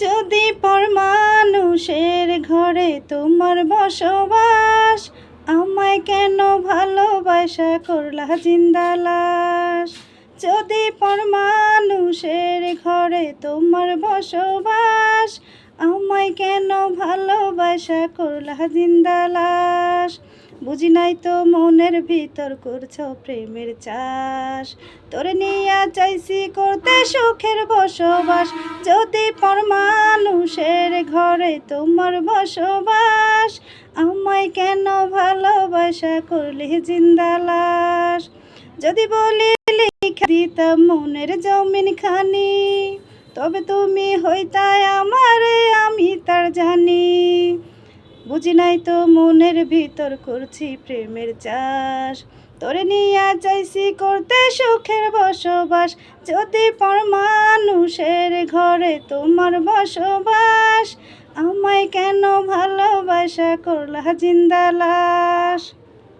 যদি পরমানুষের ঘরে তোমার বসবাস, আমায় কেন ভালোবাসা করলা জিন্দা লাশ। যদি পরমানুষের ঘরে তোমার বসবাস, আমায় কেন ভালোবাসা করলা জিন্দা লাশ। বুঝি নাই তো মনের ভিতর করছো প্রেমের চাষ, তোরে নিয়া চাইছি করতে সুখের বসবাস। যদি পরমানুষের ঘরে তোমার বসবাস, আমায় কেন ভালোবাসা করলে জিন্দা লাশ। যদি বলি লিখে দিতাম মনের জমিন খানি, তবে তুমি হইতাই আমারে, আমি তার জানি। বুঝি নাই তো মনের ভিতর করছি প্রেমের চাষ, তোরে নিয়া চাইছি করতে সুখের বসবাস। যদি পরমানুষের ঘরে তোমার বসবাস, আমায় কেন ভালোবাসা করলা জিন্দা লাশ।